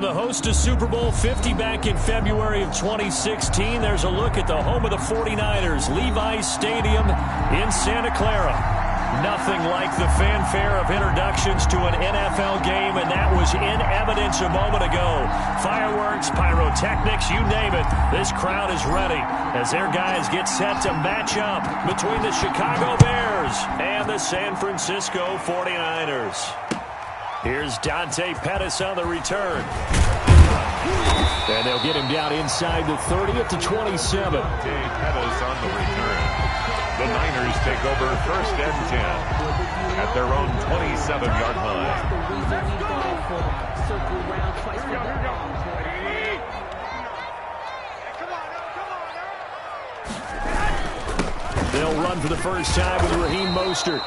From the host to Super Bowl 50 back in February of 2016, there's a look at the home of the 49ers, Levi's Stadium in Santa Clara. Nothing like the fanfare of introductions to an NFL game, and that was in evidence a moment ago. Fireworks, pyrotechnics, you name it. This crowd is ready as their guys get set to match up between the Chicago Bears and the San Francisco 49ers. Here's Dante Pettis on the return. And they'll get him down inside the 30 at the 27. Dante Pettis on the return. The Niners take over first and 10 at their own 27-yard line. They'll run for the first time with Raheem Mostert.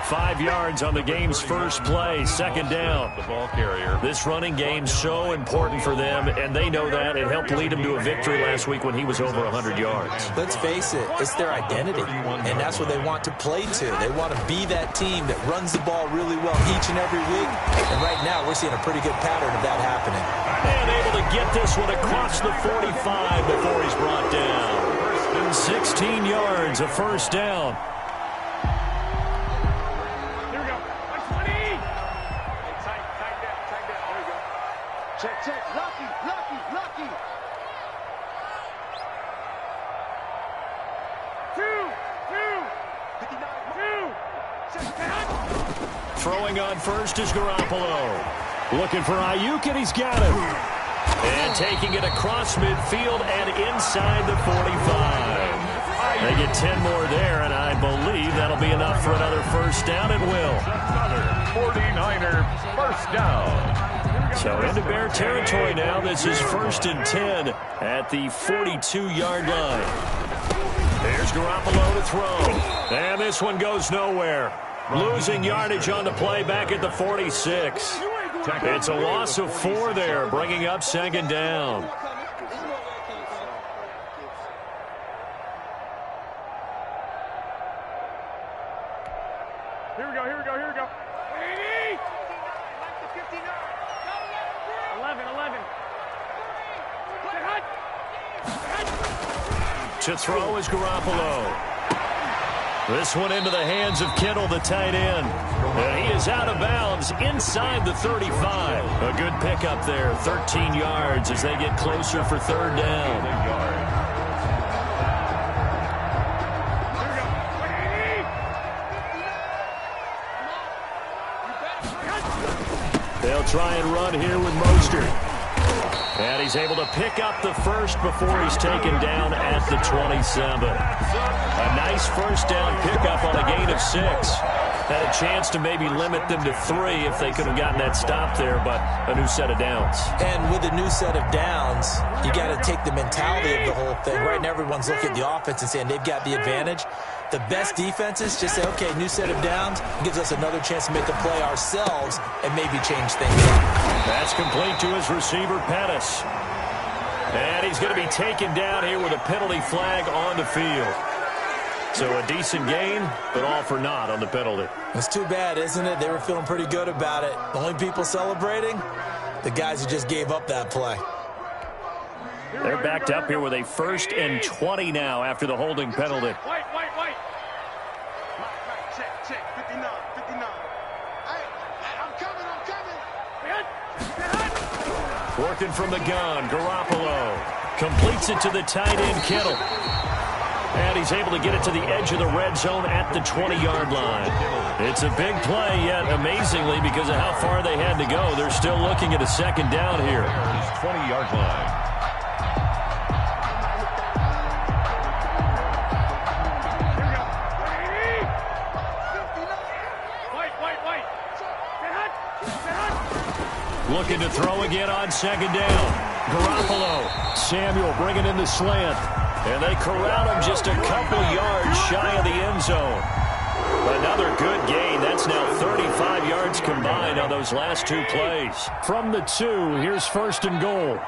5 yards on the game's first play, second down. The ball carrier. This running game so important for them, and they know that. It helped lead them to a victory last week when he was over 100 yards. Let's face it, it's their identity, and that's what they want to play to. They want to be that team that runs the ball really well each and every week, and right now we're seeing a pretty good pattern of that happening. And able to get this one across the 45 before he's brought down. 16 yards, a first down. Check. Lucky. Throwing on first is Garoppolo. Looking for Ayuk, and he's got him. And taking it across midfield and inside the 45. They get 10 more there, and I believe that'll be enough for another first down. It will. Another 49er first down. So into Bear territory now. This is first and 10 at the 42-yard line. There's Garoppolo to throw. And this one goes nowhere. Losing yardage on the play back at the 46. It's a loss of 4 there, bringing up second down. Here we go. 11. To throw is Garoppolo. This one into the hands of Kittle, the tight end. And he is out of bounds inside the 35. A good pickup there, 13 yards as they get closer for third down. They'll try and run here with Mostert. And he's able to pick up the first before he's taken down at the 27. A nice first down pickup on a gain of 6. Had a chance to maybe limit them to 3 if they could have gotten that stop there, but a new set of downs. And with a new set of downs, you got to take the mentality of the whole thing. Right now, everyone's looking at the offense and saying they've got the advantage. The best defenses just say, okay, new set of downs gives us another chance to make a play ourselves and maybe change things up. That's complete to his receiver, Pettis. And he's going to be taken down here with a penalty flag on the field. So a decent gain, but all for naught on the penalty. It's too bad, isn't it? They were feeling pretty good about it. The only people celebrating, the guys who just gave up that play. They're backed up here with a first and 20 now after the holding penalty. White. Check. 59. Hey, I'm coming. Working from the gun, Garoppolo completes it to the tight end, Kittle. And he's able to get it to the edge of the red zone at the 20-yard line. It's a big play, yet amazingly, because of how far they had to go, they're still looking at a second down here. 20-yard line. Looking to throw again on second down. Garoppolo. Samuel bringing in the slant. And they corral him just a couple yards shy of the end zone. Another good gain. That's now 35 yards combined on those last 2 plays. From the 2, here's first and goal.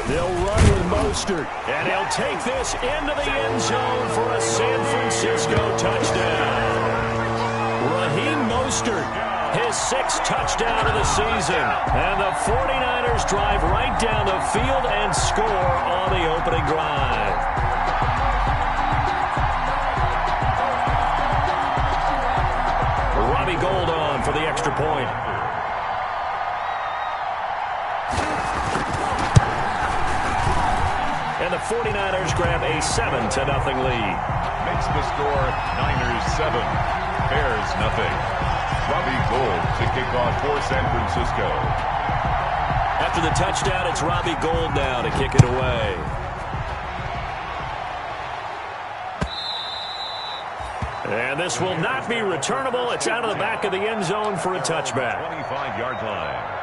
They'll run with Mostert. And he'll take this into the end zone for a San Francisco touchdown. Raheem Mostert His 6th touchdown of the season. And the 49ers drive right down the field and score on the opening drive. Robbie Gould on for the extra point. And the 49ers grab a 7-0 lead. Makes the score Niners 7, Bears nothing. Robbie Gould to kick off for San Francisco. After the touchdown, it's Robbie Gould now to kick it away. And this will not be returnable. It's out of the back of the end zone for a touchback. 25-yard line.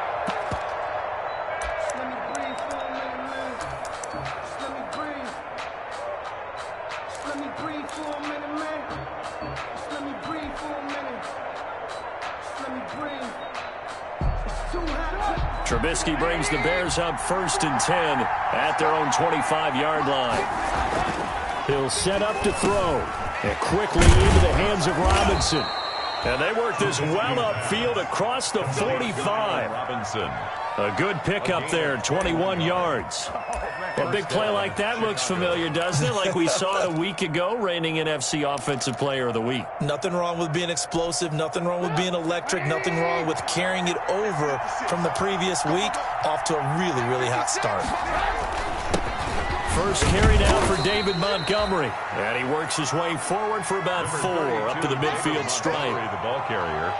Trubisky brings the Bears up 1st and 10 at their own 25-yard line. He'll set up to throw. And quickly into the hands of Robinson. And they work this well upfield across the 45. Robinson. A good pickup there, 21 yards. A big play like that looks familiar, doesn't it? Like we saw it a week ago, reigning NFC Offensive Player of the Week. Nothing wrong with being explosive. Nothing wrong with being electric. Nothing wrong with carrying it over from the previous week off to a really, really hot start. First carry now for David Montgomery. And he works his way forward for about 4 up to the midfield stripe. The ball carrier.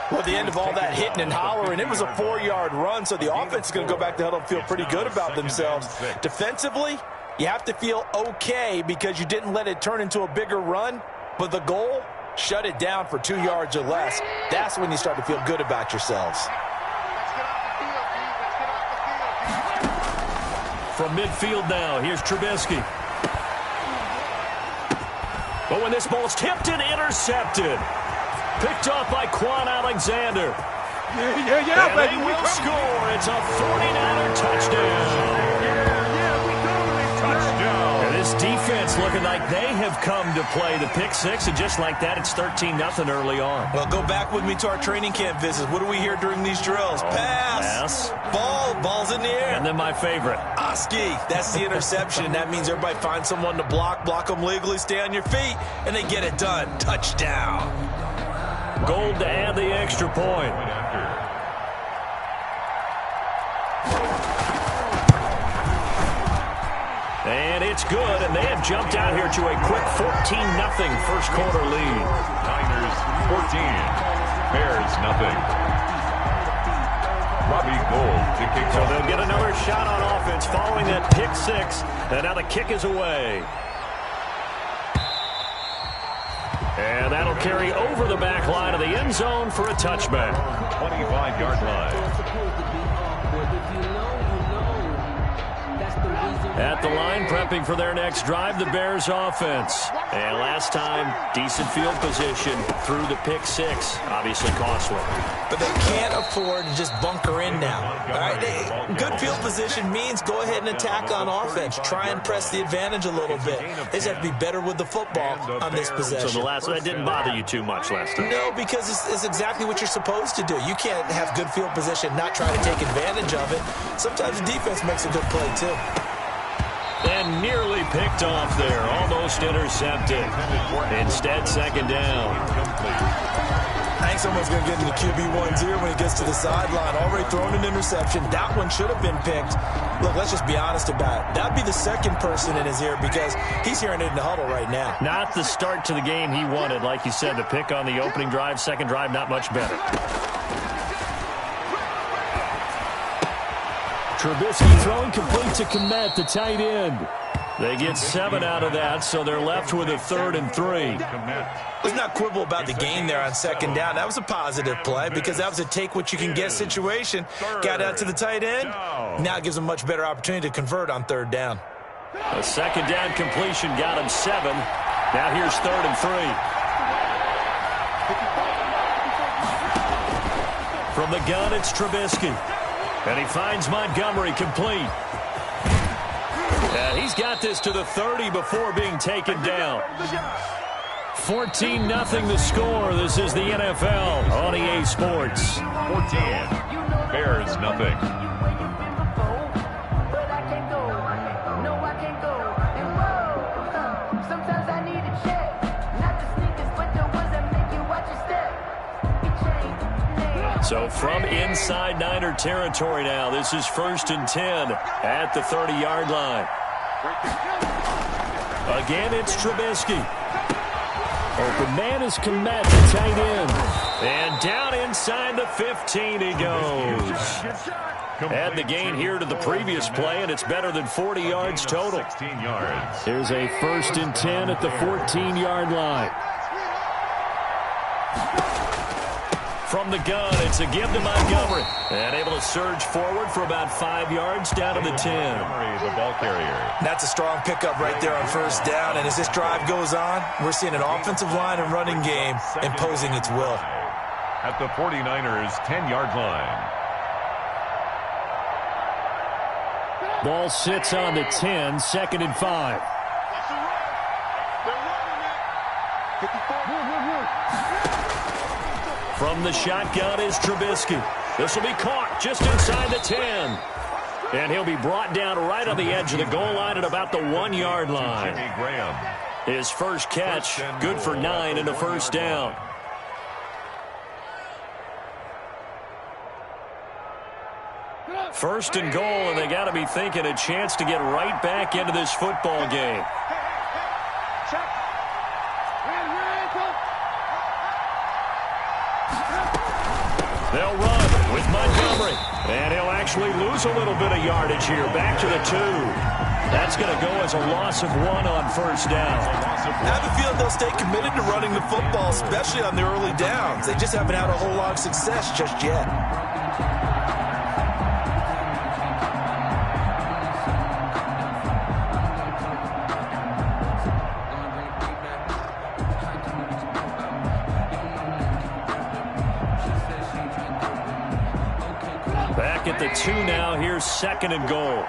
Well, at the end of all that hitting and hollering, it was a 4-yard run, so the offense is going to go back to huddle and feel pretty good about themselves. Defensively, you have to feel okay because you didn't let it turn into a bigger run, but the goal, shut it down for 2 yards or less. That's when you start to feel good about yourselves. From midfield now, here's Trubisky. But when this ball's tipped and intercepted, picked off by Quan Alexander. And they will score. It's a 49er touchdown. Touchdown. And this defense looking like they have come to play the pick 6, and just like that, it's 13-0 early on. Well, go back with me to our training camp visits. What do we hear during these drills? Pass. Ball's in the air. And then my favorite. Oski, that's the interception. That means everybody finds someone to block them legally, stay on your feet, and they get it done. Touchdown. Gould to add the extra point. And it's good, and they have jumped out here to a quick 14-0 first quarter lead. Niners 14, Bears nothing. Robbie Gould to kick off. So they'll get another shot on offense following that pick 6, and now the kick is away. And that'll carry over the back line of the end zone for a touchback. 25-yard line. At the line, prepping for their next drive, the Bears offense. And last time, decent field position through the pick 6. Obviously costly. But they can't afford to just bunker in now. All right, good field position means go ahead and attack on offense. Try and press the advantage a little bit. They just have to be better with the football on this possession. So that didn't bother you too much last time? No, because it's exactly what you're supposed to do. You can't have good field position, not try to take advantage of it. Sometimes the defense makes a good play, too. And nearly picked off there. Almost intercepted. Instead, second down. I think someone's going to get into QB1's ear when he gets to the sideline. Already thrown an interception. That one should have been picked. Look, let's just be honest about it. That would be the second person in his ear because he's hearing it in the huddle right now. Not the start to the game he wanted. Like you said, the pick on the opening drive, second drive, not much better. Trubisky throwing complete to Kmet, the tight end. They get 7 out of that, so they're left with a 3rd and 3. Let's not quibble about the gain there on second down. That was a positive play because that was a take-what-you-can-get situation. Got out to the tight end. Now it gives them a much better opportunity to convert on 3rd down. A second down completion got him 7. Now here's 3rd and 3. From the gun, it's Trubisky. And he finds Montgomery complete. And he's got this to the 30 before being taken down. 14-0 the score. This is the NFL on EA Sports. 14. Bears nothing. So from inside Niner territory now, this is 1st and 10 at the 30-yard line. Again, it's Trubisky. Open man is Komet, the tight end. And down inside the 15 he goes. Add the gain here to the previous play, and it's better than 40 yards total. 16 yards. Here's a 1st and 10 at the 14-yard line. From the gun, it's a give to Montgomery. And able to surge forward for about 5 yards down to the 10. Montgomery, the ball carrier. That's a strong pickup right there on 1st down. And as this drive goes on, we're seeing an offensive line and running game imposing its will. At the 49ers' 10-yard line. Ball sits on the 10, 2nd and 5. From the shotgun is Trubisky. This will be caught just inside the 10. And he'll be brought down right on the edge of the goal line at about the 1-yard line. Jimmy Graham. His first catch, good for 9 and a 1st down. First and goal, and they got to be thinking a chance to get right back into this football game. They'll run with Montgomery, and he'll actually lose a little bit of yardage here, back to the 2. That's going to go as a loss of 1 on 1st down. I have a feeling they'll stay committed to running the football, especially on the early downs. They just haven't had a whole lot of success just yet. Back at the 2 now. Here's 2nd and goal.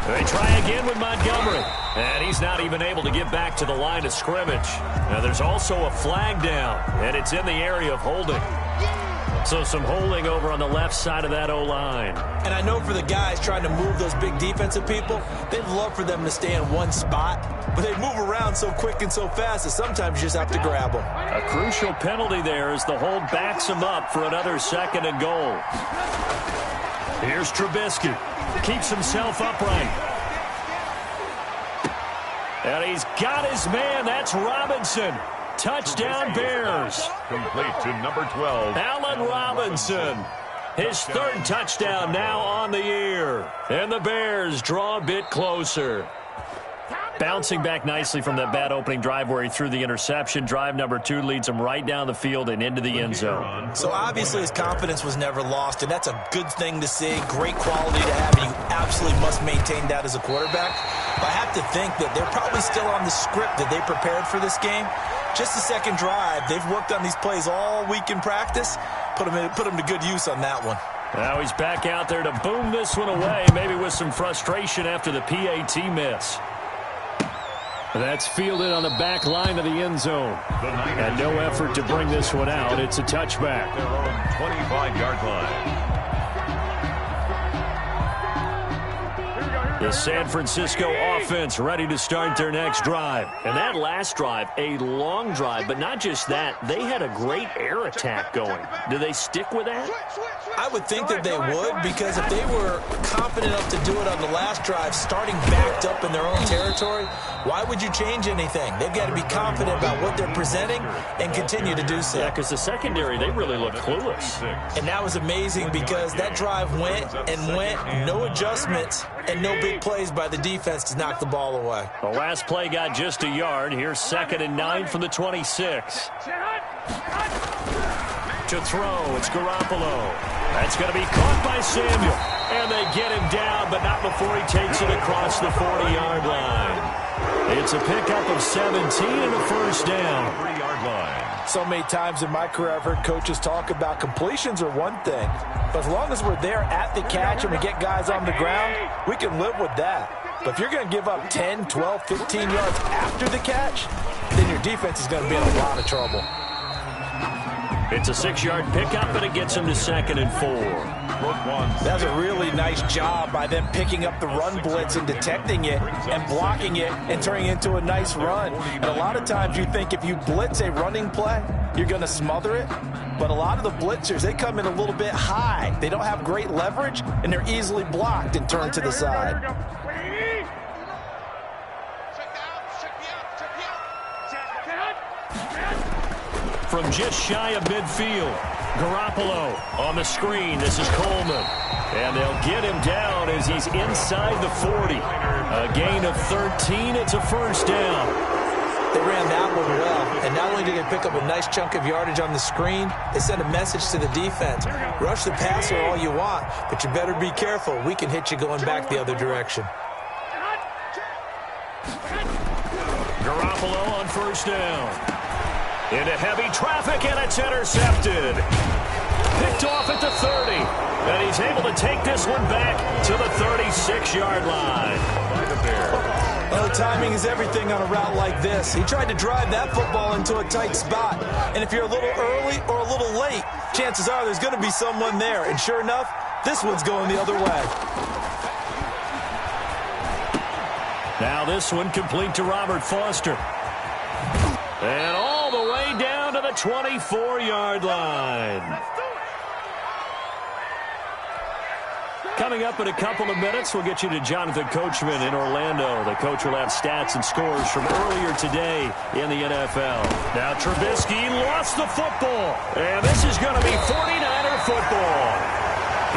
They try again with Montgomery. And he's not even able to get back to the line of scrimmage. Now there's also a flag down, and it's in the area of holding. So some holding over on the left side of that O-line. And I know for the guys trying to move those big defensive people, they'd love for them to stay in one spot. But they move around so quick and so fast that sometimes you just have to grab them. A crucial penalty there as the hold backs him up for another 2nd and goal. Here's Trubisky. Keeps himself upright. And he's got his man. That's Robinson. Touchdown, Bears. Complete to number 12. Allen Robinson. His 3rd touchdown now on the year. And the Bears draw a bit closer. Bouncing back nicely from that bad opening drive where he threw the interception. Drive number 2 leads him right down the field and into the end zone. So obviously his confidence was never lost, and that's a good thing to see. Great quality to have, and you absolutely must maintain that as a quarterback. But I have to think that they're probably still on the script that they prepared for this game. Just the 2nd drive. They've worked on these plays all week in practice. Put him to good use on that one. Now he's back out there to boom this one away, maybe with some frustration after the PAT miss. That's fielded on the back line of the end zone. And no effort to bring this one out. It's a touchback. Their own 25-yard line. The San Francisco offense ready to start their next drive. And that last drive, a long drive, but not just that. They had a great air attack going. Do they stick with that? I would think that they would, because if they were confident enough to do it on the last drive, starting backed up in their own territory, why would you change anything? They've got to be confident about what they're presenting and continue to do so. Yeah, because the secondary, they really look clueless. And that was amazing because that drive went and went, no adjustments, and no big plays by the defense to knock the ball away. The last play got just a yard. Here's 2nd and 9 from the 26. To throw, it's Garoppolo. That's going to be caught by Samuel. And they get him down, but not before he takes it across the 40-yard line. It's a pickup of 17 and a 1st down. 3-yard line. So many times in my career I've heard coaches talk about completions are one thing, but as long as we're there at the catch and we get guys on the ground, we can live with that. But if you're going to give up 10, 12, 15 yards after the catch, then your defense is going to be in a lot of trouble. It's a 6-yard pickup, and it gets him to 2nd and 4. That's a really nice job by them picking up the run blitz and detecting it and blocking it and turning it into a nice run. And a lot of times you think if you blitz a running play, you're going to smother it. But a lot of the blitzers, they come in a little bit high. They don't have great leverage, and they're easily blocked and turned to the side. From just shy of midfield, Garoppolo on the screen. This is Coleman. And they'll get him down as he's inside the 40. A gain of 13. It's a first down. They ran that one well. And not only did they pick up a nice chunk of yardage on the screen, they sent a message to the defense. Rush the passer all you want, but you better be careful. We can hit you going back the other direction. Garoppolo on first down. Into heavy traffic, and it's intercepted. Picked off at the 30. And he's able to take this one back to the 36-yard line. Well, timing is everything on a route like this. He tried to drive that football into a tight spot. And if you're a little early or a little late, chances are there's going to be someone there. And sure enough, this one's going the other way. Now this one complete to Robert Foster. And all the way down to the 24-yard line. Coming up in a couple of minutes, we'll get you to Jonathan Coachman in Orlando. The coach will have stats and scores from earlier today in the NFL. Now Trubisky lost the football. And this is going to be 49er football.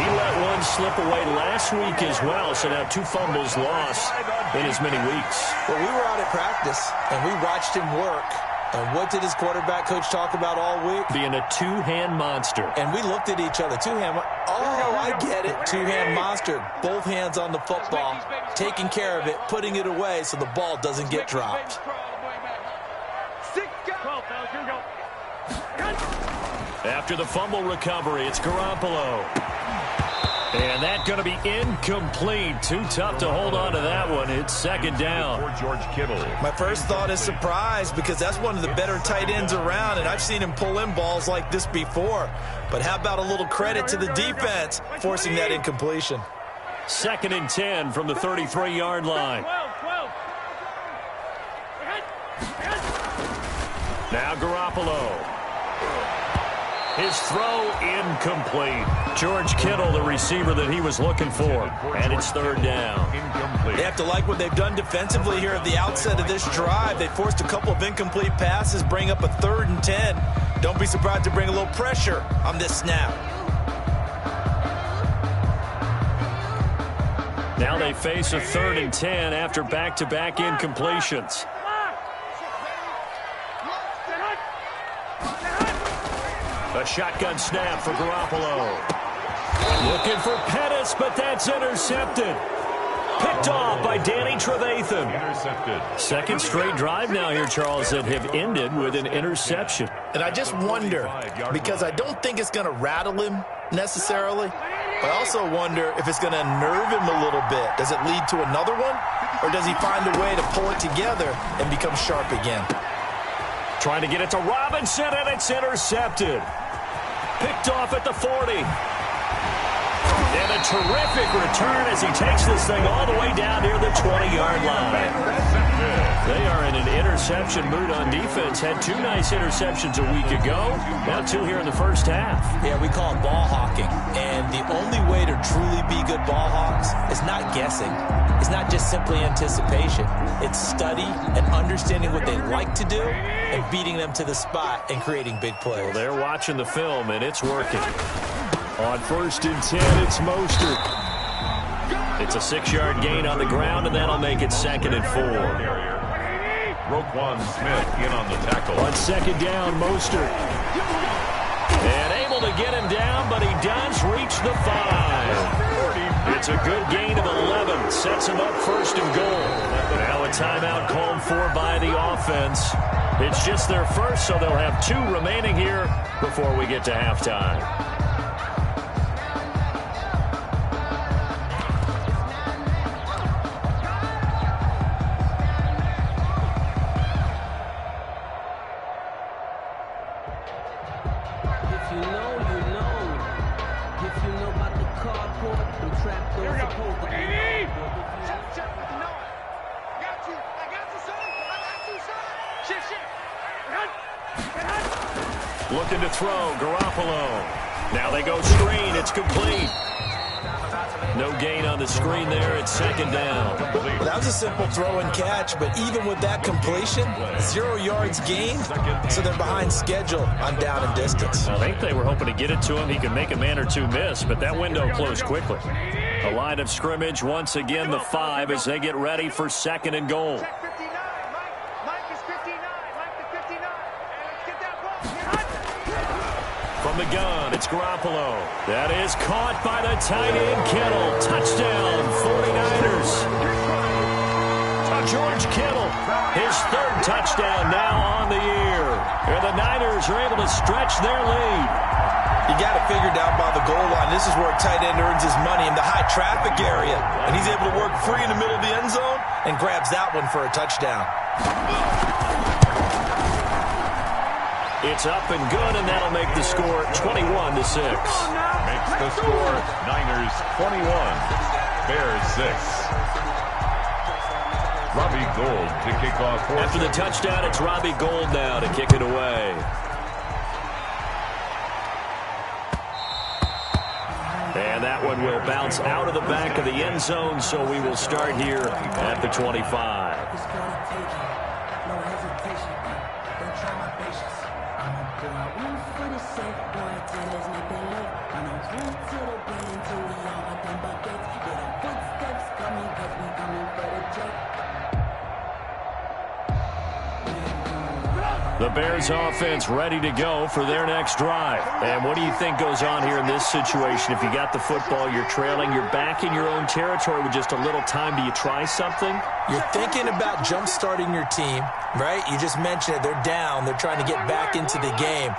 He let one slip away last week as well, so now 2 fumbles lost in as many weeks. Well, we were out at practice, and we watched him work. And what did his quarterback coach talk about all week? Being a 2-hand monster. And we looked at each other. 2-hand. Oh, I get it. 2-hand monster. Both hands on the football. Taking care of it. Putting it away so the ball doesn't get dropped. After the fumble recovery, it's Garoppolo. And that's going to be incomplete. Too tough to hold on to that one. It's 2nd down. For George Kittle. My first thought is surprise because that's one of the better tight ends around, and I've seen him pull in balls like this before. But how about a little credit to the defense forcing that incompletion? 2nd and 10 from the 33-yard line. Now Garoppolo. His throw incomplete. George Kittle, the receiver that he was looking for. And it's 3rd down. They have to like what they've done defensively here at the outset of this drive. They forced a couple of incomplete passes, bring up a 3rd and 10. Don't be surprised to bring a little pressure on this snap. Now they face a 3rd and 10 after back-to-back incompletions. A shotgun snap for Garoppolo. Looking for Pettis, but that's intercepted. Picked off by Danny Trevathan. Intercepted. 2nd straight drive now here, Charles, that have ended with an interception. And I just wonder, because I don't think it's going to rattle him necessarily, but I also wonder if it's going to unnerve him a little bit. Does it lead to another one, or does he find a way to pull it together and become sharp again? Trying to get it to Robinson, and it's intercepted. Picked off at the 40. And a terrific return as he takes this thing all the way down near the 20-yard line. They are in an interception mood on defense. Had 2 nice interceptions a week ago. Now 2 here in the first half. Yeah, we call it ball hawking. And the only way to truly be good ball hawks is not guessing. It's not just simply anticipation. It's study and understanding what they like to do and beating them to the spot and creating big plays. Well, they're watching the film, and it's working. On 1st and 10, it's Mostert. It's a 6-yard gain on the ground, and that'll make it 2nd and 4. Roquan Smith in on the tackle. On 2nd down, Mostert. And able to get him down, but he does reach the 5. It's a good gain of 11. Sets him up 1st and goal. Now a timeout called for by the offense. It's just their first, so they'll have 2 remaining here before we get to halftime. Here we go. Check, 59. Got you. I got you, son. I got you, son. Shit. Looking to throw, Garoppolo. Now they go screen. It's complete. No gain on the screen there. It's second down. That was a simple throw and catch, but even with that completion, 0 yards gained, so they're behind schedule on down and distance. I think they were hoping to get it to him. He could make a man or two miss, but that window closed quickly. The line of scrimmage, once again, the 5 as they get ready for second and goal. Check 59. Mike is 59. Mike the 59. And let's get that ball. From the gun, it's Garoppolo. That is caught by the tight end, Kittle. Touchdown, 49ers. George Kittle, his third touchdown now on the year. And the Niners are able to stretch their lead. You got it figured out by the goal line. This is where a tight end earns his money in the high traffic area. And he's able to work free in the middle of the end zone and grabs that one for a touchdown. It's up and good, and that'll make the score 21-6. Makes the score Niners 21, Bears 6. Robbie Gould to kick off. After the touchdown, it's Robbie Gould now to kick it away. And that one will bounce out of the back of the end zone, so we will start here at the 25. The Bears offense ready to go for their next drive. And what do you think goes on here in this situation? If you got the football, you're trailing, you're back in your own territory with just a little time. Do you try something? You're thinking about jump-starting your team, right? You just mentioned it. They're down. They're trying to get back into the game.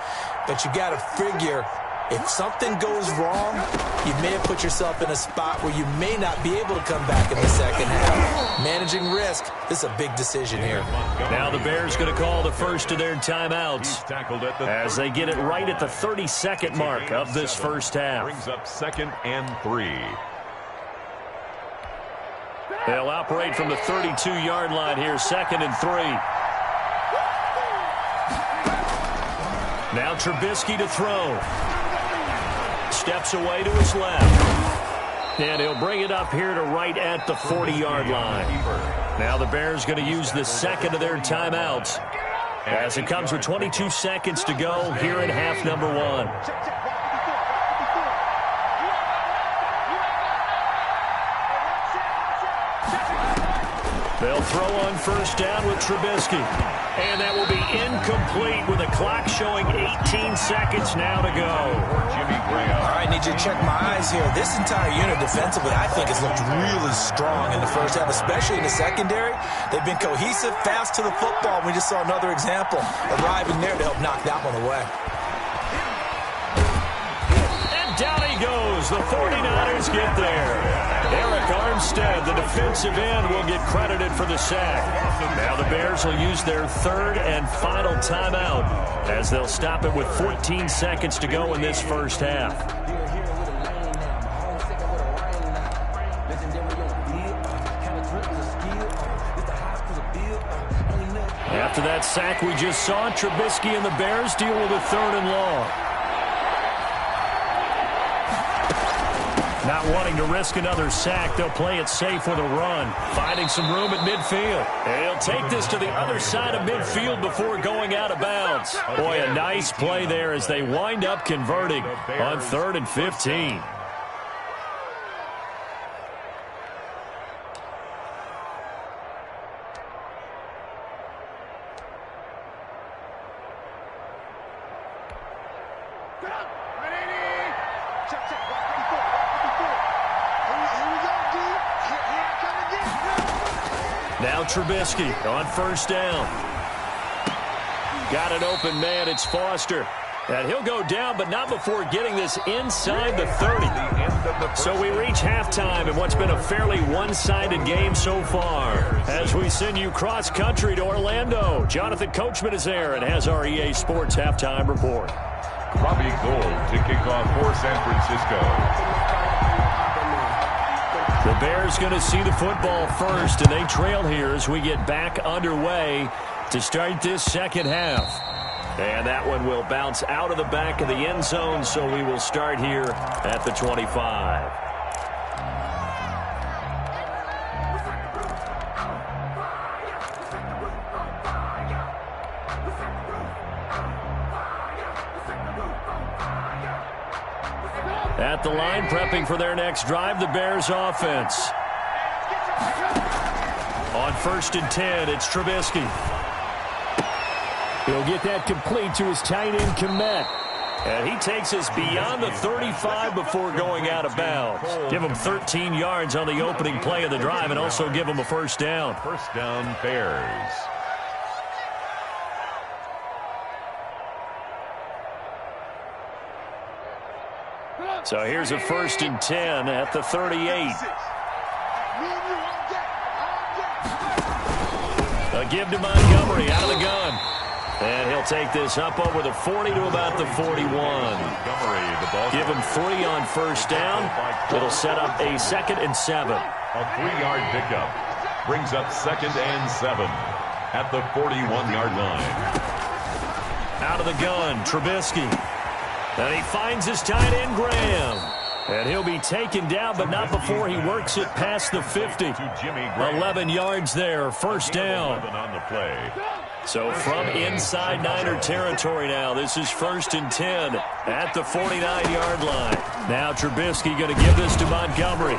But you got to figure, if something goes wrong, you may have put yourself in a spot where you may not be able to come back in the second half. Managing risk, this is a big decision here. Now the Bears going to call the first of their timeouts as they get it right at the 30-second mark of this first half. Brings up 2nd and 3. They'll operate from the 32-yard line here, 2nd and 3. Now Trubisky to throw. Steps away to his left. And he'll bring it up here to right at the 40-yard line. Now the Bears going to use the second of their timeouts as it comes with 22 seconds to go here in half number 1. They'll throw on first down with Trubisky. And that will be incomplete with the clock showing 18 seconds now to go. Jimmy Graham. All right, need you to check my eyes here. This entire unit defensively, I think, has looked really strong in the first half, especially in the secondary. They've been cohesive, fast to the football. We just saw another example arriving there to help knock that one away. And down he goes. The 49ers get there. Eric Armstead, the defensive end, will get credited for the sack. Now the Bears will use their third and final timeout as they'll stop it with 14 seconds to go in this first half. After that sack we just saw, Trubisky and the Bears deal with a 3rd and long. Not wanting to risk another sack, they'll play it safe with a run, finding some room at midfield. And he'll take this to the other side of midfield before going out of bounds. Boy, a nice play there as they wind up converting on 3rd and 15. Now Trubisky on first down. Got an open man. It's Foster. And he'll go down, but not before getting this inside the 30. So we reach halftime in what's been a fairly one-sided game so far. As we send you cross-country to Orlando, Jonathan Coachman is there and has our EA Sports halftime report. Robbie Gould to kick off for San Francisco. The Bears going to see the football first, and they trail here as we get back underway to start this second half. And that one will bounce out of the back of the end zone, so we will start here at the 25. At the line, prepping for their next drive, the Bears offense. On 1st and 10, it's Trubisky. He'll get that complete to his tight end, Komet. And he takes us beyond the 35 before going out of bounds. Give him 13 yards on the opening play of the drive and also give him a first down. First down, Bears. So here's a 1st and 10 at the 38. A give to Montgomery out of the gun. And he'll take this up over the 40 to about the 41. Give him 3 on 1st down. It'll set up a 2nd and 7. A 3-yard pickup brings up 2nd and 7 at the 41-yard line. Out of the gun, Trubisky. And he finds his tight end, Graham. And he'll be taken down, but not before he works it past the 50. 11 yards there, 1st down. On the play. So from inside Niner territory now, this is 1st and 10 at the 49-yard line. Now Trubisky going to give this to Montgomery.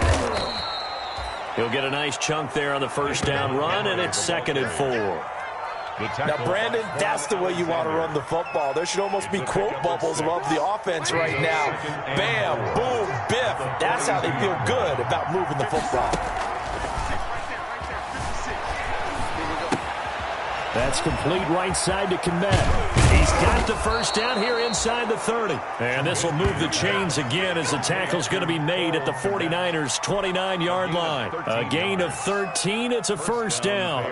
He'll get a nice chunk there on the 1st down run, and it's 2nd and 4. Now, Brandon, that's the way you want to run the football. There should almost be quote bubbles above the offense right now. Bam, boom, biff. That's how they feel good about moving the football. That's complete right side to Komet. He's got the 1st down here inside the 30. And this will move the chains again as the tackle's going to be made at the 49ers' 29-yard line. A gain of 13. It's a 1st down.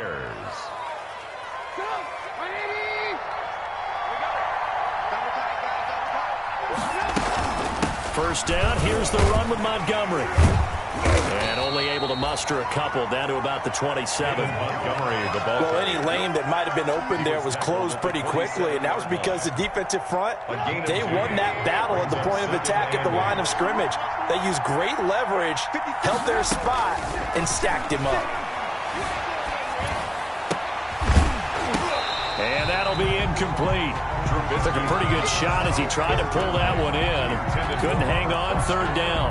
First down, here's the run with Montgomery. And only able to muster a couple down to about the 27. Montgomery, the ball. Well, any lane that might have been open there was closed pretty quickly, and that was because the defensive front, they won that battle at the point of attack at the line of scrimmage. They used great leverage, held their spot, and stacked him up. And that'll be incomplete. Took a pretty good shot as he tried to pull that one in. Couldn't hang on, 3rd down.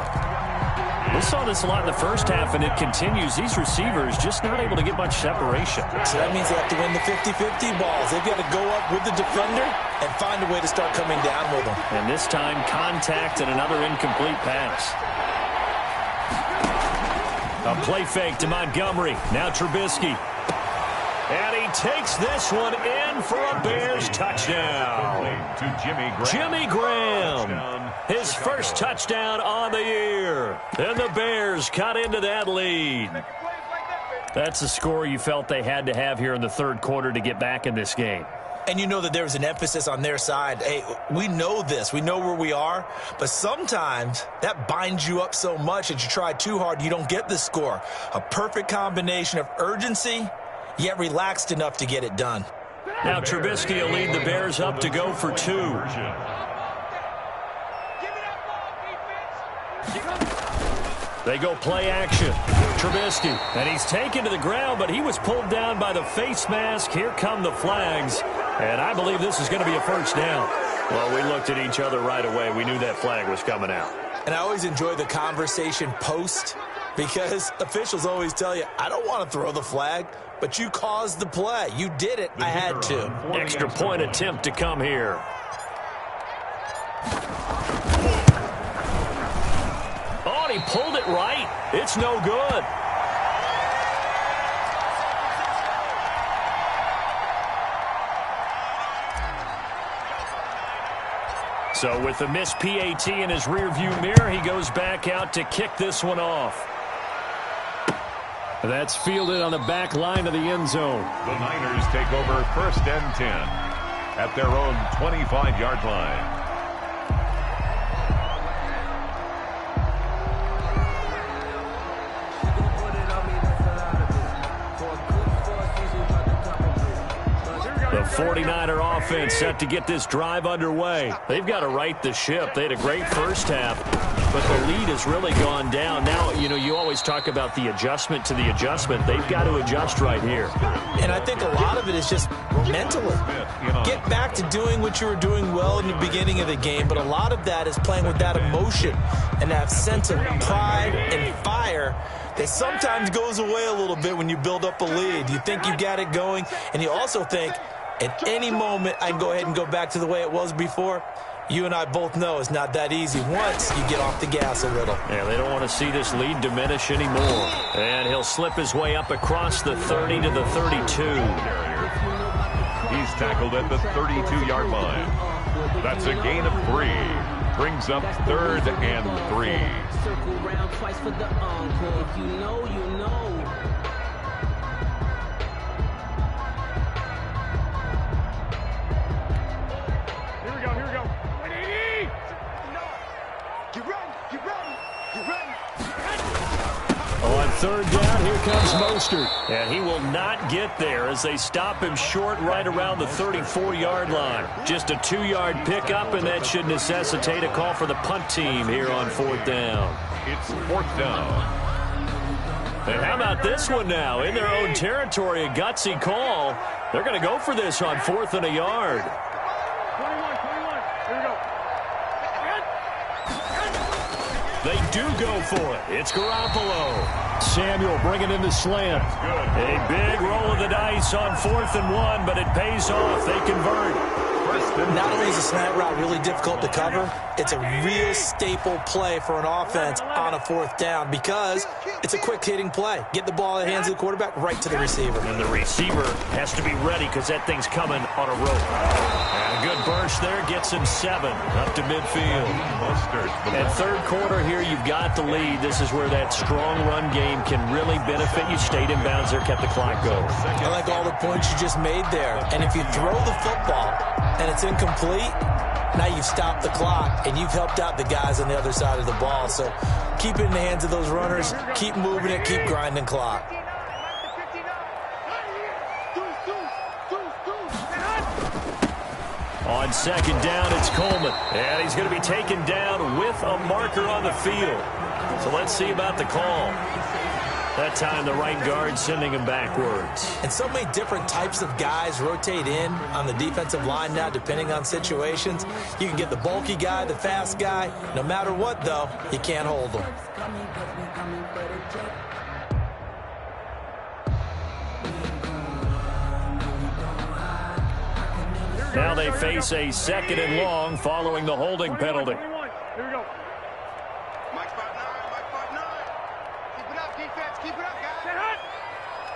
We saw this a lot in the first half, and it continues. These receivers just not able to get much separation. So that means they have to win the 50-50 balls. They've got to go up with the defender and find a way to start coming down with them. And this time, contact and another incomplete pass. A play fake to Montgomery. Now Trubisky. And he takes this one in for a Bears touchdown. To Jimmy Graham. His first touchdown on the year. And the Bears cut into that lead. That's the score you felt they had to have here in the 3rd quarter to get back in this game. And you know that there was an emphasis on their side. Hey, we know this. We know where we are. But sometimes that binds you up so much that you try too hard, you don't get the score. A perfect combination of urgency, yet relaxed enough to get it done. Now Trubisky will lead the Bears up to go for 2. They go play action. Trubisky, and he's taken to the ground, but he was pulled down by the face mask. Here come the flags, and I believe this is going to be a 1st down. Well, we looked at each other right away. We knew that flag was coming out. And I always enjoy the conversation post, because officials always tell you, I don't want to throw the flag, but you caused the play. You did it. I had to. Extra point attempt to come here. Oh, and he pulled it right. It's no good. So with the missed PAT in his rearview mirror, he goes back out to kick this one off. That's fielded on the back line of the end zone. The Niners take over 1st and 10 at their own 25-yard line. The 49er offense set to get this drive underway. They've got to right the ship. They had a great first half, but the lead has really gone down. Now, you always talk about the adjustment to the adjustment. They've got to adjust right here. And I think a lot of it is just mentally. Get back to doing what you were doing well in the beginning of the game, but a lot of that is playing with that emotion and that sense of pride and fire that sometimes goes away a little bit when you build up a lead. You think you got it going, and you also think, at any moment, I can go ahead and go back to the way it was before. You and I both know it's not that easy once you get off the gas a little. Yeah, they don't want to see this lead diminish anymore. And he'll slip his way up across the 30 to the 32. He's tackled at the 32-yard line. That's a gain of 3. Brings up 3rd and 3. Circle round twice for the encore. If you know, you know. On 3rd down, here comes Mostert. And he will not get there as they stop him short right around the 34-yard line. Just a 2-yard pickup, and that should necessitate a call for the punt team here on 4th down. It's 4th down. And how about this one now? In their own territory, a gutsy call. They're going to go for this on 4th and a yard. 21. Here we go. They do go for it. It's Garoppolo. Samuel bringing in the slant. A big roll of the dice on 4th and 1, but it pays off. They convert. Not only is a slant route really difficult to cover, it's a real staple play for an offense on a 4th down because it's a quick-hitting play. Get the ball in the hands of the quarterback right to the receiver. And the receiver has to be ready because that thing's coming on a rope. And a good burst there gets him 7 up to midfield. And 3rd quarter here, you've got the lead. This is where that strong run game can really benefit you. Stayed in bounds there, kept the clock going. I like all the points you just made there. And if you throw the football and it's incomplete, now you've stopped the clock and you've helped out the guys on the other side of the ball. So keep it in the hands of those runners, keep moving it, keep grinding clock. On 2nd down, it's Coleman. And he's going to be taken down with a marker on the field. So let's see about the call. That time, the right guard sending him backwards. And so many different types of guys rotate in on the defensive line now, depending on situations. You can get the bulky guy, the fast guy. No matter what, though, you can't hold them. Now they face a 2nd and long following the holding penalty. Here we go. Mike 5'9", Mike 5'9". Keep it up, defense. Keep it up, guys.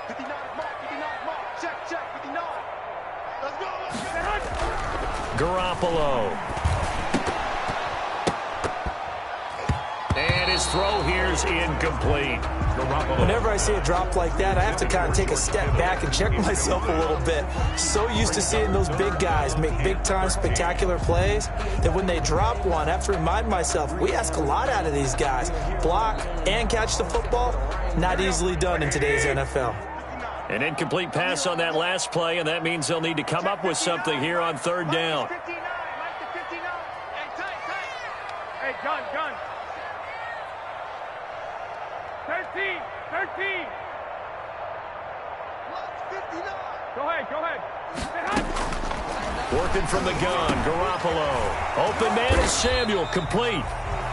59 mark, 59 mark. Check, 59. Let's go. Garoppolo. And his throw here's incomplete. Whenever I see a drop like that, I have to kind of take a step back and check myself a little bit. So used to seeing those big guys make big-time spectacular plays that when they drop one, I have to remind myself, we ask a lot out of these guys. Block and catch the football, not easily done in today's NFL. An incomplete pass on that last play, and that means they'll need to come up with something here on 3rd down. 59, Mike to 59. Hey, tight. Hey, gun. 13. 59. Go ahead. Working from the gun, Garoppolo. Open man is Samuel, complete.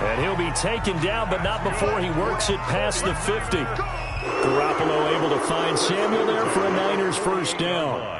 And he'll be taken down, but not before he works it past the 50. Garoppolo able to find Samuel there for a Niners 1st down.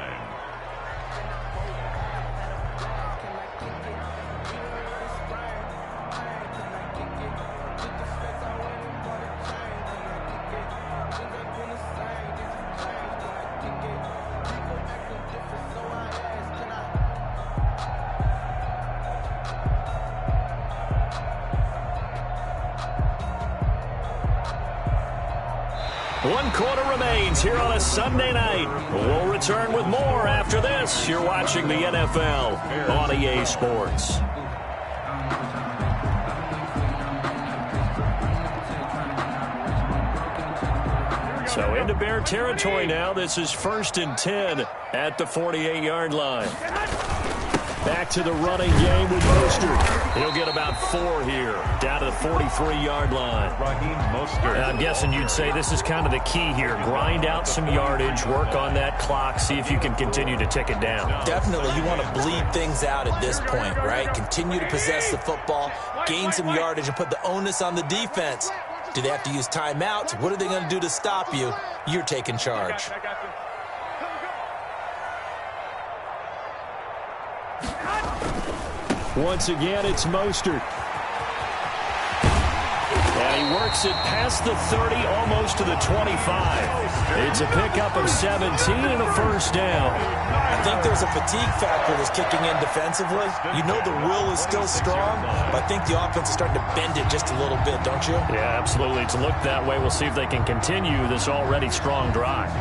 One quarter remains here on a Sunday night. We'll return with more after this. You're watching the NFL on EA Sports. So into Bear territory now. This is 1st and 10 at the 48-yard line. Back to the running game with Mostert. He'll get about 4 here, down to the 43-yard line. Raheem Mostert. And I'm guessing you'd say this is kind of the key here. Grind out some yardage, work on that clock, see if you can continue to tick it down. Definitely, you want to bleed things out at this point, right? Continue to possess the football, gain some yardage, and put the onus on the defense. Do they have to use timeouts? What are they going to do to stop you? You're taking charge. Once again, it's Mostert. And he works it past the 30, almost to the 25. It's a pickup of 17 and a first down. I think there's a fatigue factor that's kicking in defensively. You know the will is still strong, but I think the offense is starting to bend it just a little bit, don't you? Yeah, absolutely. It's looked that way. We'll see if they can continue this already strong drive.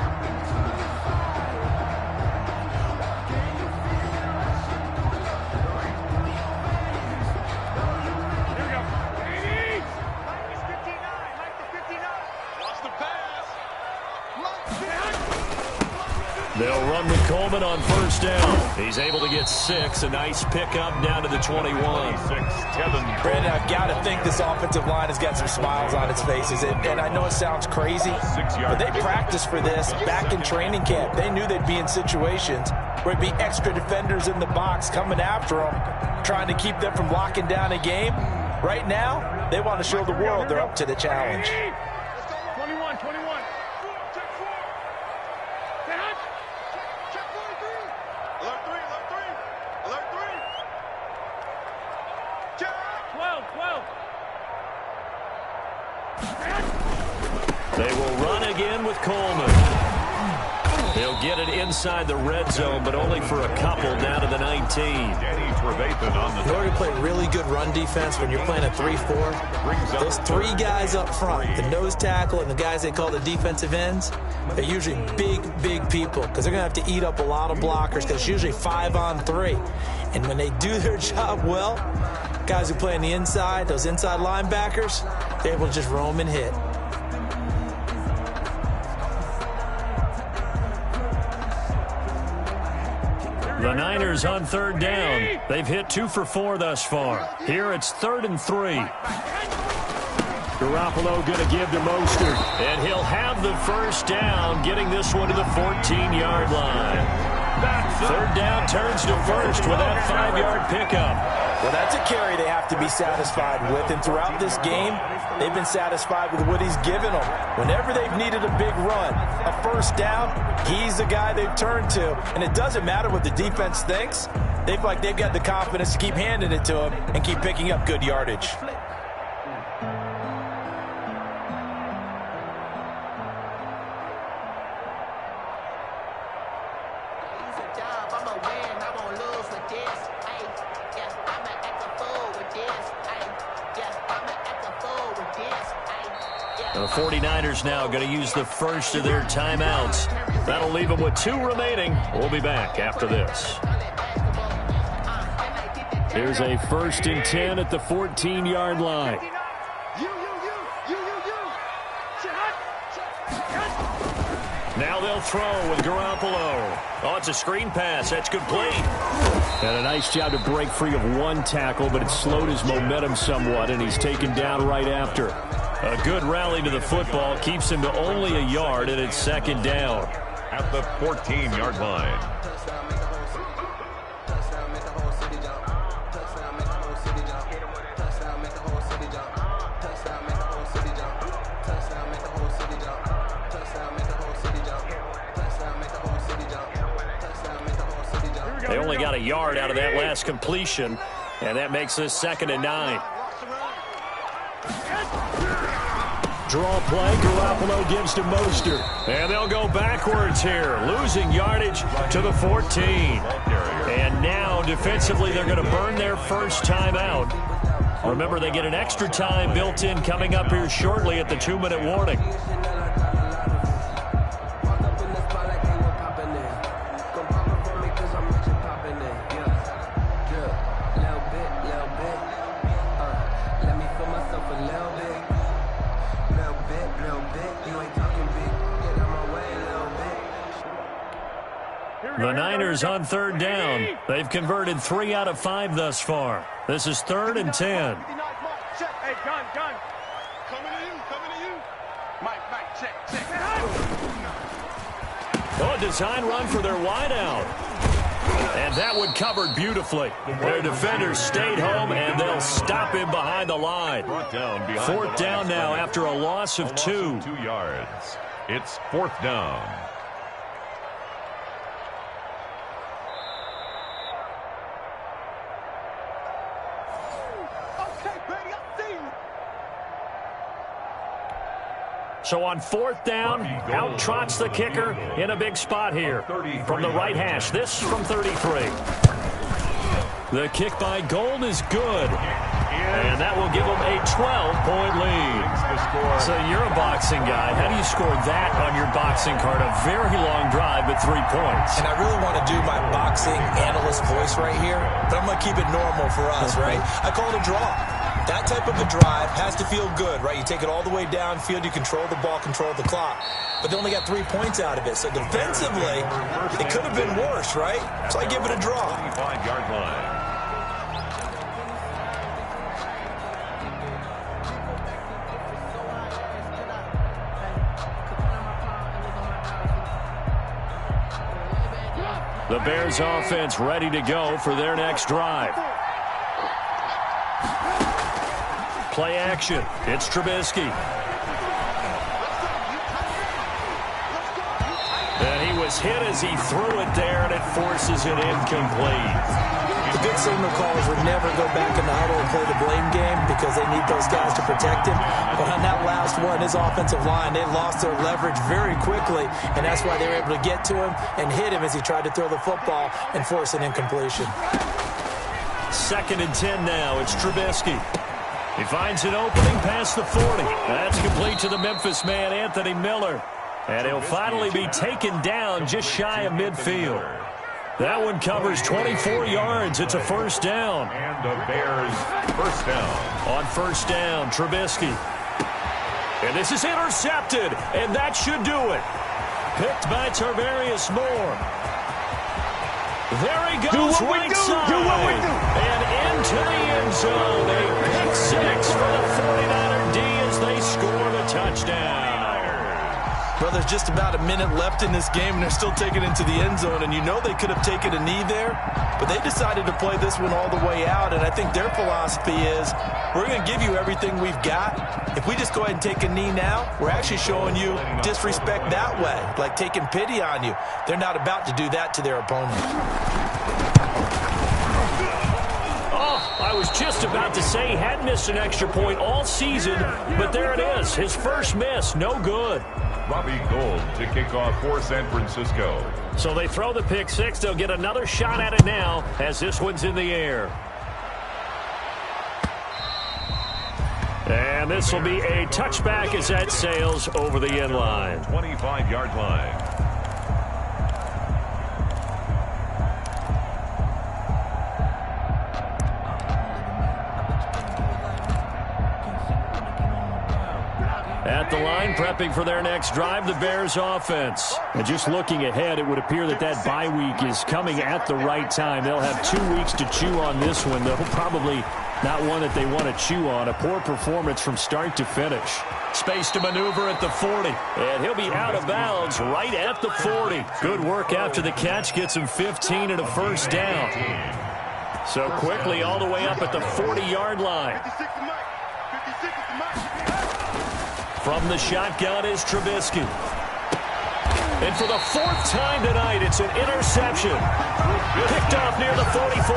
They'll run with Coleman on first down. He's able to get 6. A nice pickup down to the 21. Brandon, I've got to think this offensive line has got some smiles on its faces. And I know it sounds crazy, but they practiced for this back in training camp. They knew they'd be in situations where it'd be extra defenders in the box coming after them, trying to keep them from locking down a game. Right now, they want to show the world they're up to the challenge. 21. Alert 3. Check. 12. They will run again with Coleman. He'll get it inside the red zone, but only for a couple, down to the 19. In order to play really good run defense when you're playing a 3-4, those 3 guys up front, the nose tackle and the guys they call the defensive ends, they're usually big people because they're going to have to eat up a lot of blockers because it's usually 5-on-3. And when they do their job well, guys who play on the inside, those inside linebackers, they're able to just roam and hit. The Niners on third down. They've hit 2 for 4 thus far. Here it's 3rd and 3. Garoppolo going to give to Mostert. And he'll have the first down, getting this one to the 14-yard line. 3rd down turns to first with that 5-yard pickup. Well, that's a carry they have to be satisfied with. And throughout this game, they've been satisfied with what he's given them. Whenever they've needed a big run, a first down, he's the guy they've turned to. And it doesn't matter what the defense thinks. They've got the confidence to keep handing it to him and keep picking up good yardage. The 49ers now going to use the first of their timeouts. That'll leave them with 2 remaining. We'll be back after this. Here's a 1st and 10 at the 14-yard line. Now they'll throw with Garoppolo. Oh, it's a screen pass. That's complete. And a nice job to break free of 1 tackle, but it slowed his momentum somewhat, and he's taken down right after. A good rally to the football keeps him to only a yard, and it's 2nd down. At the 14-yard line. They only got a yard out of that last completion, and that makes this 2nd and 9. Draw play, Garoppolo gives to Mostert. And they'll go backwards here, losing yardage to the 14. And now, defensively, they're going to burn their first timeout. Remember, they get an extra time built in coming up here shortly at the 2-minute warning. The Niners on third down. They've converted 3 out of 5 thus far. This is 3rd and 10. Hey, gun. Coming to you. Mike, check. Oh, a design run for their wideout. And that one covered beautifully. Their defenders stayed home, and they'll stop him behind the line. 4th down now after a loss of 2. 2 yards. It's 4th down. So on 4th down, out trots the kicker in a big spot here. From the right hash, this from 33. The kick by Gold is good. And that will give them a 12-point lead. So you're a boxing guy. How do you score that on your boxing card? A very long drive, but 3 points. And I really want to do my boxing analyst voice right here, but I'm going to keep it normal for us, right? I call it a draw. That type of a drive has to feel good, right? You take it all the way downfield, you control the ball, control the clock. But they only got 3 points out of it. So defensively, it could have been worse, right? So I give it a draw. 25-yard line. The Bears offense ready to go for their next drive. Play action. It's Trubisky. And he was hit as he threw it there, and it forces it incomplete. The big signal callers would never go back in the huddle and play the blame game because they need those guys to protect him. But on that last one, his offensive line, they lost their leverage very quickly, and that's why they were able to get to him and hit him as he tried to throw the football and force an incompletion. 2nd and 10 now. It's Trubisky. He finds an opening past the 40. That's complete to the Memphis man, Anthony Miller. And he'll finally be taken down just shy of midfield. That one covers 24 yards. It's a 1st down. And the Bears 1st down. On 1st down, Trubisky. And this is intercepted, and that should do it. Picked by Tarvarius Moore. There he goes, right side. And into the end zone. A pick 6 for the 49er D as they score the touchdown. Well, there's just about a minute left in this game, and they're still taking it into the end zone. And you know they could have taken a knee there, but they decided to play this one all the way out. And I think their philosophy is, we're going to give you everything we've got. If we just go ahead and take a knee now, we're actually showing you disrespect that way, like taking pity on you. They're not about to do that to their opponent. I was just about to say he hadn't missed an extra point all season, but there it is. His first miss, no good. Robbie Gould to kick off for San Francisco. So they throw the pick 6. They'll get another shot at it now as this one's in the air. And this will be a touchback as that sails over the end line. 25-yard line. At the line, prepping for their next drive, the Bears offense. And just looking ahead, it would appear that that bye week is coming at the right time. They'll have 2 weeks to chew on this one, though probably not one that they want to chew on. A poor performance from start to finish. Space to maneuver at the 40. And he'll be out of bounds right at the 40. Good work after the catch. Gets him 15 and a 1st down. So quickly all the way up at the 40-yard line. From the shotgun is Trubisky. And for the 4th time tonight, it's an interception. Picked off near the 44.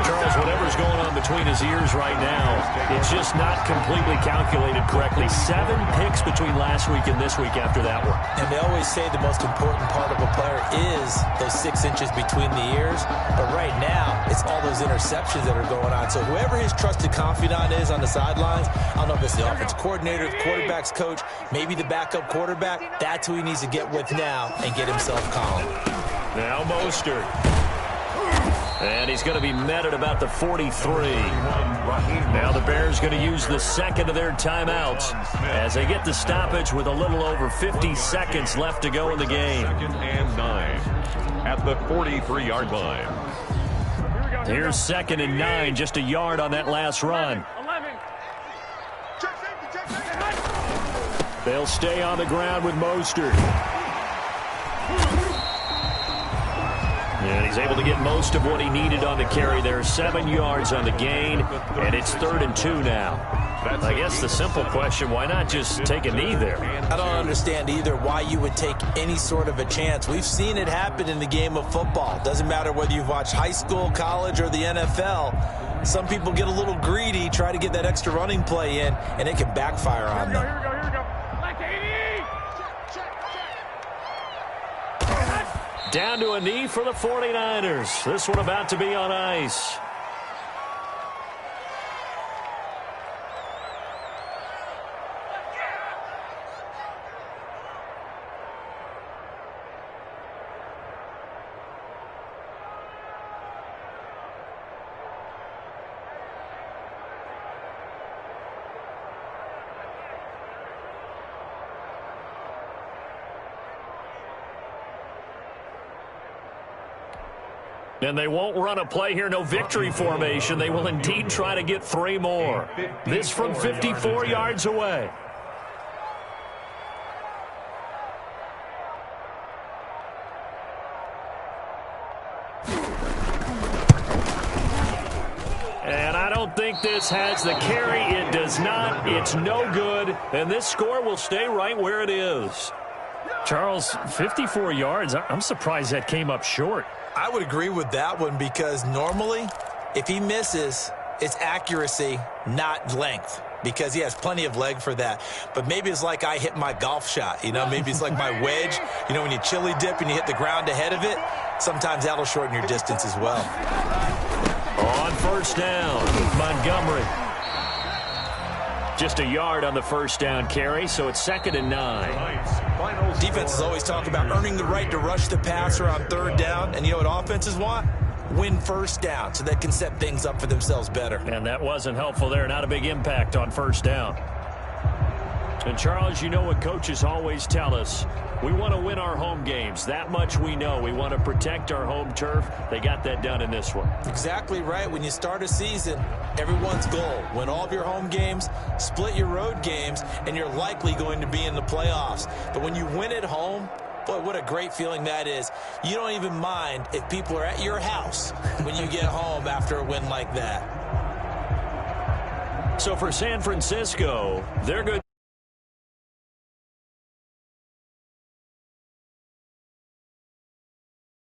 Charles, whatever's going on between his ears right now, it's just not completely calculated correctly. 7 picks between last week and this week after that one. And they always say the most important part of a player is those 6 inches between the ears. But right now, it's all those interceptions that are going on. So whoever his trusted confidant is on the sidelines, I don't know if it's the offensive coordinator, the quarterback's coach, maybe the backup quarterback, that's who he needs to get with now and get himself calm. Now Mostert. And he's going to be met at about the 43. Now the Bears going to use the second of their timeouts as they get the stoppage with a little over 50 seconds left to go in the game. 2nd and 9 at the 43-yard line. Here's 2nd and 9, just a yard on that last run. They'll stay on the ground with Mostert. And he's able to get most of what he needed on the carry there. 7 yards on the gain, and it's 3rd and 2 now. I guess the simple question, why not just take a knee there? I don't understand either why you would take any sort of a chance. We've seen it happen in the game of football. Doesn't matter whether you've watched high school, college, or the NFL. Some people get a little greedy, try to get that extra running play in, and it can backfire on them. Here we go. Down to a knee for the 49ers. This one about to be on ice. And they won't run a play here, no victory formation. They will indeed try to get 3 more. This from 54 yards away. And I don't think this has the carry. It does not. It's no good. And this score will stay right where it is. Charles, 54 yards. I'm surprised that came up short. I would agree with that one because normally, if he misses, it's accuracy, not length, because he has plenty of leg for that. But maybe it's like I hit my golf shot, maybe it's like my wedge. When you chili dip and you hit the ground ahead of it, sometimes that'll shorten your distance as well. On 1st down, Montgomery. Just a yard on the 1st down carry, so it's 2nd and 9. Defenses always talk about earning the right to rush the passer on 3rd down, and you know what offenses want? Win 1st down so they can set things up for themselves better. And that wasn't helpful there. Not a big impact on 1st down. And, Charles, you know what coaches always tell us. We want to win our home games. That much we know. We want to protect our home turf. They got that done in this one. Exactly right. When you start a season, everyone's goal, win all of your home games, split your road games, and you're likely going to be in the playoffs. But when you win at home, boy, what a great feeling that is. You don't even mind if people are at your house when you get home after a win like that. So for San Francisco, they're good.